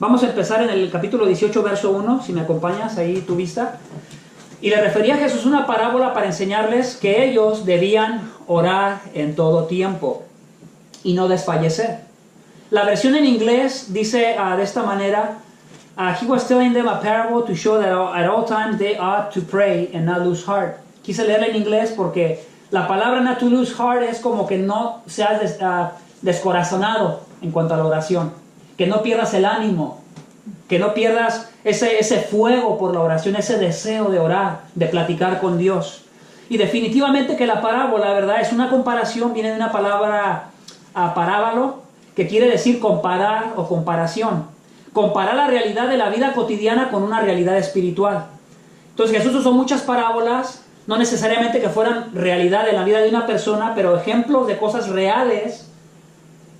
Vamos a empezar en el capítulo 18, verso 1, si me acompañas ahí tu vista. Y le refería a Jesús una parábola para enseñarles que ellos debían orar en todo tiempo y no desfallecer. La versión en inglés dice de esta manera: He was telling them a parable to show that at all times they ought to pray and not lose heart. Quise leerla en inglés porque la palabra not to lose heart es como que no seas descorazonado en cuanto a la oración, que no pierdas el ánimo, que no pierdas ese fuego por la oración, ese deseo de orar, de platicar con Dios. Y definitivamente que la parábola, ¿verdad?, es una comparación, viene de una palabra parábalo, que quiere decir comparar o comparación. Comparar la realidad de la vida cotidiana con una realidad espiritual. Entonces Jesús usó muchas parábolas, no necesariamente que fueran realidad en la vida de una persona, pero ejemplos de cosas reales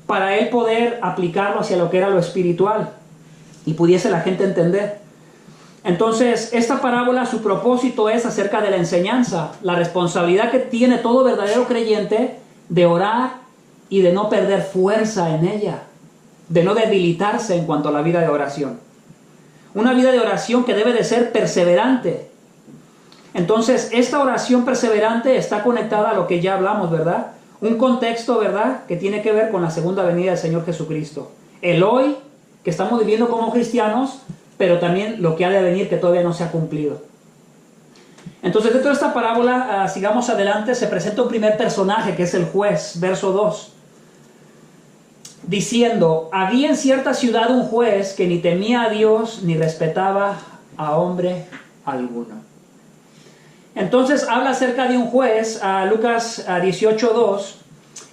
para él poder aplicarlo hacia lo que era lo espiritual y pudiese la gente entender. Entonces, esta parábola, su propósito es acerca de la enseñanza, la responsabilidad que tiene todo verdadero creyente de orar y de no perder fuerza en ella, de no debilitarse en cuanto a la vida de oración. Una vida de oración que debe de ser perseverante. Entonces, esta oración perseverante está conectada a lo que ya hablamos, ¿verdad? Un contexto, ¿verdad?, que tiene que ver con la segunda venida del Señor Jesucristo. El hoy que estamos viviendo como cristianos, pero también lo que ha de venir que todavía no se ha cumplido. Entonces, dentro de esta parábola, sigamos adelante, se presenta un primer personaje que es el juez, verso 2. Diciendo: había en cierta ciudad un juez que ni temía a Dios ni respetaba a hombre alguno. Entonces habla acerca de un juez, Lucas 18:2,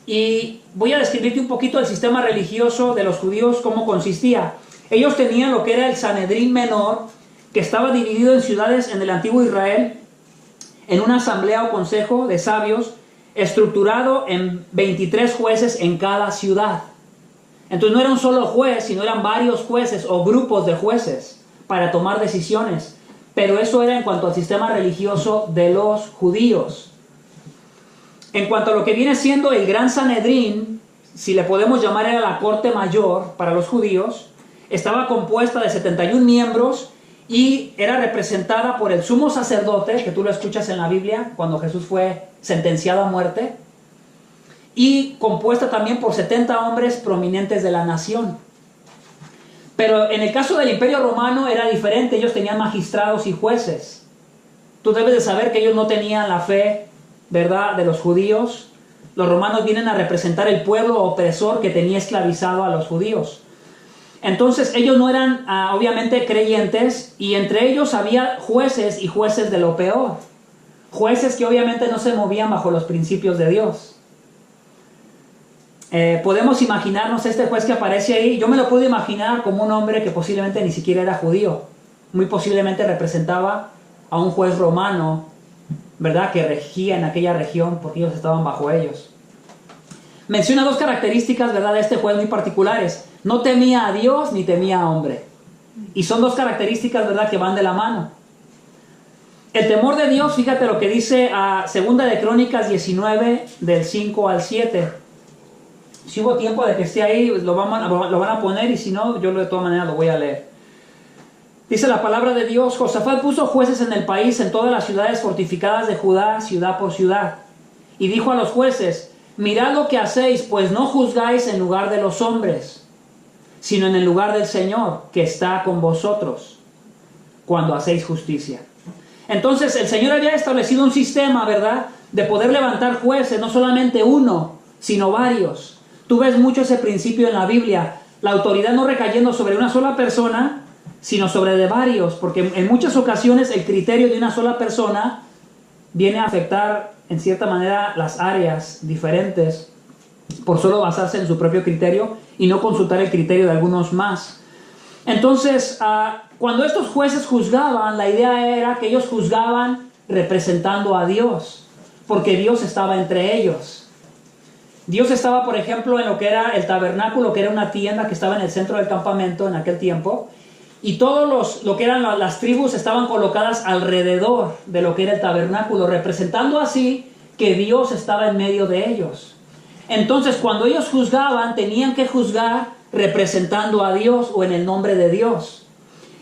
y voy a describirte un poquito el sistema religioso de los judíos, cómo consistía. Ellos tenían lo que era el Sanedrín menor, que estaba dividido en ciudades en el antiguo Israel, en una asamblea o consejo de sabios, estructurado en 23 jueces en cada ciudad. Entonces no era un solo juez, sino eran varios jueces o grupos de jueces para tomar decisiones. Pero eso era en cuanto al sistema religioso de los judíos. En cuanto a lo que viene siendo el Gran Sanedrín, si le podemos llamar, era la corte mayor para los judíos, estaba compuesta de 71 miembros y era representada por el sumo sacerdote, que tú lo escuchas en la Biblia, cuando Jesús fue sentenciado a muerte, y compuesta también por 70 hombres prominentes de la nación. Pero en el caso del Imperio Romano era diferente, ellos tenían magistrados y jueces. Tú debes de saber que ellos no tenían la fe, ¿verdad?, de los judíos. Los romanos vienen a representar el pueblo opresor que tenía esclavizado a los judíos. Entonces ellos no eran obviamente creyentes, y entre ellos había jueces y jueces de lo peor. Jueces que obviamente no se movían bajo los principios de Dios. Podemos imaginarnos este juez que aparece ahí. Yo me lo puedo imaginar como un hombre que posiblemente ni siquiera era judío. Muy posiblemente representaba a un juez romano, ¿verdad?, que regía en aquella región porque ellos estaban bajo ellos. Menciona dos características, ¿verdad?, de este juez muy particulares. No temía a Dios ni temía a hombre. Y son dos características, ¿verdad?, que van de la mano. El temor de Dios, fíjate lo que dice Segunda de Crónicas 19, del 5 al 7. Si hubo tiempo de que esté ahí, lo van a poner, y si no, yo de todas maneras lo voy a leer. Dice la palabra de Dios: Josafat puso jueces en el país, en todas las ciudades fortificadas de Judá, ciudad por ciudad. Y dijo a los jueces: mirad lo que hacéis, pues no juzgáis en lugar de los hombres, sino en el lugar del Señor, que está con vosotros, cuando hacéis justicia. Entonces el Señor había establecido un sistema, ¿verdad?, de poder levantar jueces, no solamente uno, sino varios. Tú ves mucho ese principio en la Biblia, la autoridad no recayendo sobre una sola persona, sino sobre de varios, porque en muchas ocasiones el criterio de una sola persona viene a afectar en cierta manera las áreas diferentes, por solo basarse en su propio criterio y no consultar el criterio de algunos más. Entonces, cuando estos jueces juzgaban, la idea era que ellos juzgaban representando a Dios, porque Dios estaba entre ellos. Dios estaba, por ejemplo, en lo que era el tabernáculo, que era una tienda que estaba en el centro del campamento en aquel tiempo, y todos lo que eran las tribus estaban colocadas alrededor de lo que era el tabernáculo, representando así que Dios estaba en medio de ellos. Entonces, cuando ellos juzgaban, tenían que juzgar representando a Dios o en el nombre de Dios.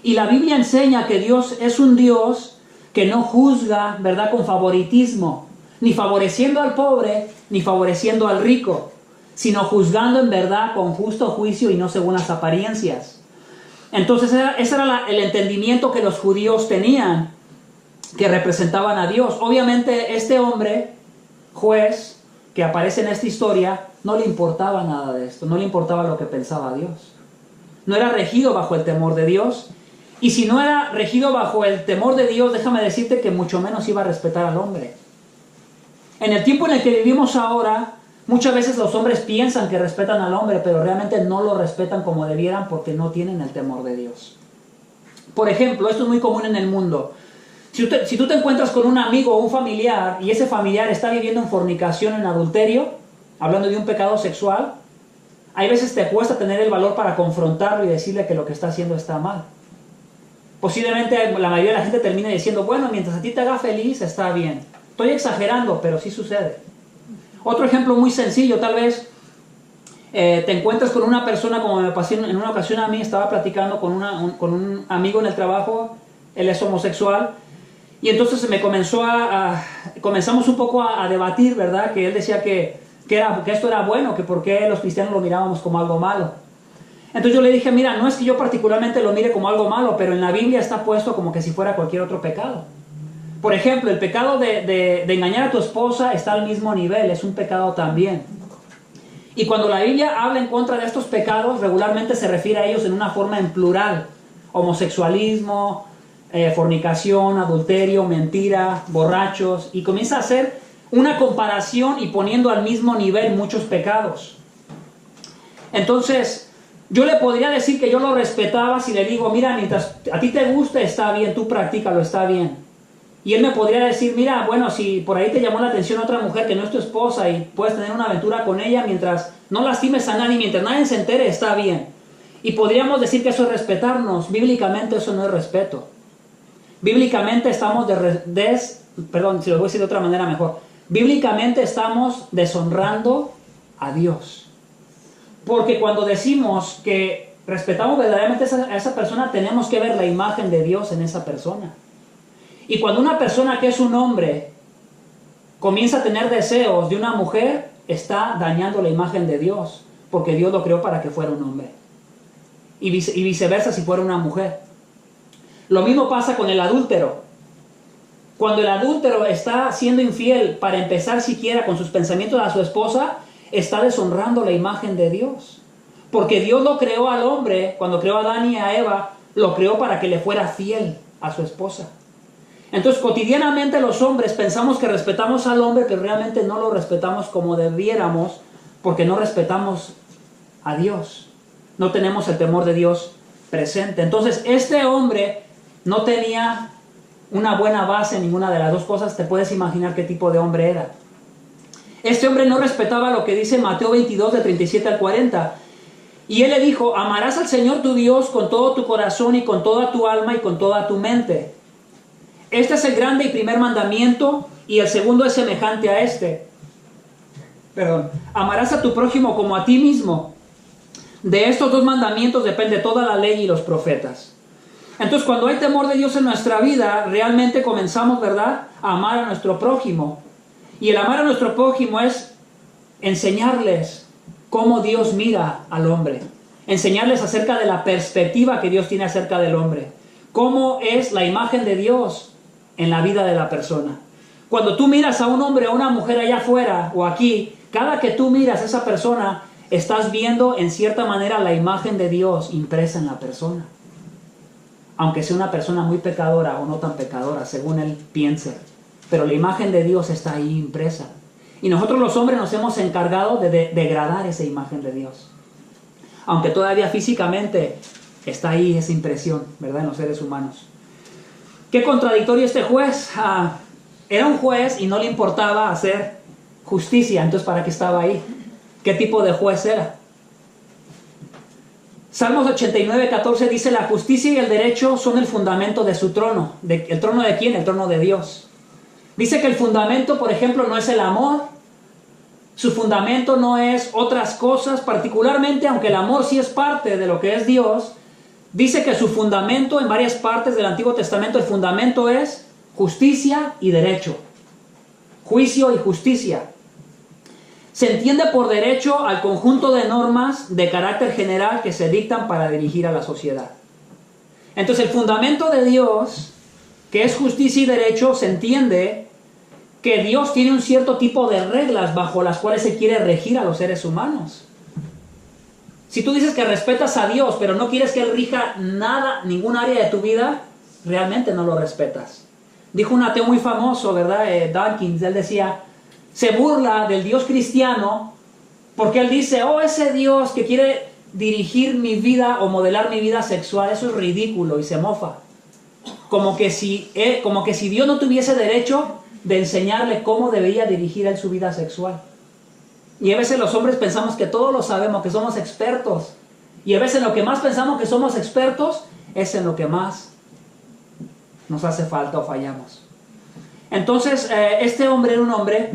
Y la Biblia enseña que Dios es un Dios que no juzga, ¿verdad?, con favoritismo, ni favoreciendo al pobre, ni favoreciendo al rico, sino juzgando en verdad con justo juicio y no según las apariencias. Entonces ese era el entendimiento que los judíos tenían, que representaban a Dios. Obviamente este hombre, juez, que aparece en esta historia, no le importaba nada de esto, no le importaba lo que pensaba Dios. No era regido bajo el temor de Dios. Y si no era regido bajo el temor de Dios, déjame decirte que mucho menos iba a respetar al hombre. En el tiempo en el que vivimos ahora, muchas veces los hombres piensan que respetan al hombre, pero realmente no lo respetan como debieran porque no tienen el temor de Dios. Por ejemplo, esto es muy común en el mundo. Si tú te encuentras con un amigo o un familiar y ese familiar está viviendo en fornicación, en adulterio, hablando de un pecado sexual, hay veces te cuesta tener el valor para confrontarlo y decirle que lo que está haciendo está mal. Posiblemente la mayoría de la gente termina diciendo, bueno, mientras a ti te haga feliz, está bien. Estoy exagerando, pero sí sucede. Otro ejemplo muy sencillo, tal vez te encuentras con una persona, como me pasó en una ocasión a mí, estaba platicando con un amigo en el trabajo, él es homosexual, y entonces comenzamos un poco a debatir, ¿verdad? Que él decía que esto era bueno, que por qué los cristianos lo mirábamos como algo malo. Entonces yo le dije, mira, no es que yo particularmente lo mire como algo malo, pero en la Biblia está puesto como que si fuera cualquier otro pecado. Por ejemplo, el pecado de engañar a tu esposa está al mismo nivel, es un pecado también. Y cuando la Biblia habla en contra de estos pecados, regularmente se refiere a ellos en una forma en plural. Homosexualismo, fornicación, adulterio, mentira, borrachos, y comienza a hacer una comparación y poniendo al mismo nivel muchos pecados. Entonces, yo le podría decir que yo lo respetaba si le digo, mira, mientras a ti te guste, está bien, tú practícalo, está bien. Y él me podría decir, mira, bueno, si por ahí te llamó la atención otra mujer que no es tu esposa y puedes tener una aventura con ella mientras no lastimes a nadie, mientras nadie se entere, está bien. Y podríamos decir que eso es respetarnos. Bíblicamente eso no es respeto. Bíblicamente estamos perdón, si lo voy a decir de otra manera mejor. Bíblicamente estamos deshonrando a Dios. Porque cuando decimos que respetamos verdaderamente a esa persona, tenemos que ver la imagen de Dios en esa persona. Y cuando una persona que es un hombre comienza a tener deseos de una mujer, está dañando la imagen de Dios, porque Dios lo creó para que fuera un hombre. Y viceversa si fuera una mujer. Lo mismo pasa con el adúltero. Cuando el adúltero está siendo infiel para empezar siquiera con sus pensamientos a su esposa, está deshonrando la imagen de Dios. Porque Dios lo creó al hombre, cuando creó a Adán y a Eva, lo creó para que le fuera fiel a su esposa. Entonces, cotidianamente los hombres pensamos que respetamos al hombre, pero realmente no lo respetamos como debiéramos, porque no respetamos a Dios. No tenemos el temor de Dios presente. Entonces, este hombre no tenía una buena base en ninguna de las dos cosas. Te puedes imaginar qué tipo de hombre era. Este hombre no respetaba lo que dice Mateo 22, de 37 al 40. Y él le dijo, amarás al Señor tu Dios con todo tu corazón y con toda tu alma y con toda tu mente. Este es el grande y primer mandamiento, y el segundo es semejante a este. Amarás a tu prójimo como a ti mismo. De estos dos mandamientos depende toda la ley y los profetas. Entonces, cuando hay temor de Dios en nuestra vida, realmente comenzamos, ¿verdad?, a amar a nuestro prójimo. Y el amar a nuestro prójimo es enseñarles cómo Dios mira al hombre. Enseñarles acerca de la perspectiva que Dios tiene acerca del hombre. Cómo es la imagen de Dios en la vida de la persona. Cuando tú miras a un hombre o a una mujer allá afuera o aquí, cada que tú miras a esa persona, estás viendo en cierta manera la imagen de Dios impresa en la persona. Aunque sea una persona muy pecadora o no tan pecadora, según él piense. Pero la imagen de Dios está ahí impresa. Y nosotros los hombres nos hemos encargado de degradar esa imagen de Dios. Aunque todavía físicamente está ahí esa impresión, ¿verdad?, en los seres humanos. Qué contradictorio este juez. Era un juez y no le importaba hacer justicia. Entonces, ¿para qué estaba ahí? ¿Qué tipo de juez era? Salmos 89:14 dice, la justicia y el derecho son el fundamento de su trono. ¿El trono de quién? El trono de Dios. Dice que el fundamento, por ejemplo, no es el amor, Su fundamento no es otras cosas, particularmente, aunque el amor sí es parte de lo que es Dios, dice que su fundamento en varias partes del Antiguo Testamento, el fundamento es justicia y derecho. Juicio y justicia. Se entiende por derecho al conjunto de normas de carácter general que se dictan para dirigir a la sociedad. Entonces el fundamento de Dios, que es justicia y derecho, se entiende que Dios tiene un cierto tipo de reglas bajo las cuales se quiere regir a los seres humanos. Si tú dices que respetas a Dios, pero no quieres que Él rija nada, ningún área de tu vida, realmente no lo respetas. Dijo un ateo muy famoso, ¿verdad? Dawkins, él decía, se burla del Dios cristiano porque él dice, oh, ese Dios que quiere dirigir mi vida o modelar mi vida sexual, eso es ridículo, y se mofa. Como que si Dios no tuviese derecho de enseñarle cómo debería dirigir él su vida sexual. Y a veces los hombres pensamos que todo lo sabemos, que somos expertos. Y a veces en lo que más pensamos que somos expertos es en lo que más nos hace falta o fallamos. Entonces, este hombre era un hombre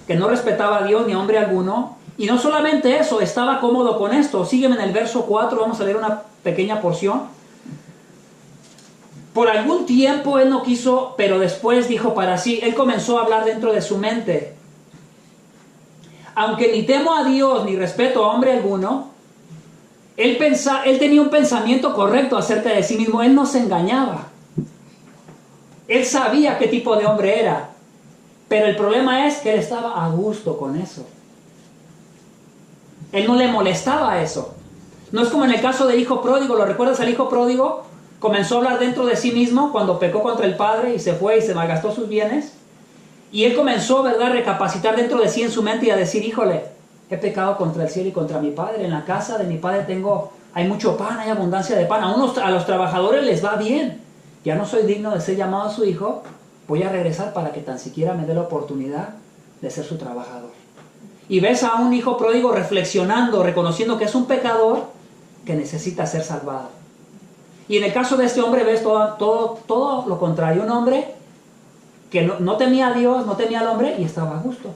que no respetaba a Dios ni a hombre alguno. Y no solamente eso, estaba cómodo con esto. Sígueme en el verso 4, vamos a leer una pequeña porción. Por algún tiempo él no quiso, pero después dijo para sí, él comenzó a hablar dentro de su mente. Aunque ni temo a Dios ni respeto a hombre alguno, él tenía un pensamiento correcto acerca de sí mismo, él no se engañaba. Él sabía qué tipo de hombre era, pero el problema es que él estaba a gusto con eso. Él no le molestaba eso. No es como en el caso del hijo pródigo, ¿lo recuerdas al hijo pródigo? Comenzó a hablar dentro de sí mismo cuando pecó contra el padre y se fue y se malgastó sus bienes. Y él comenzó, ¿verdad?, a recapacitar dentro de sí en su mente y a decir, híjole, he pecado contra el cielo y contra mi padre. En la casa de mi padre hay mucho pan, hay abundancia de pan. A los trabajadores les va bien. Ya no soy digno de ser llamado su hijo. Voy a regresar para que tan siquiera me dé la oportunidad de ser su trabajador. Y ves a un hijo pródigo reflexionando, reconociendo que es un pecador que necesita ser salvado. Y en el caso de este hombre ves todo lo contrario. Un hombre que no temía a Dios, no temía al hombre y estaba a gusto.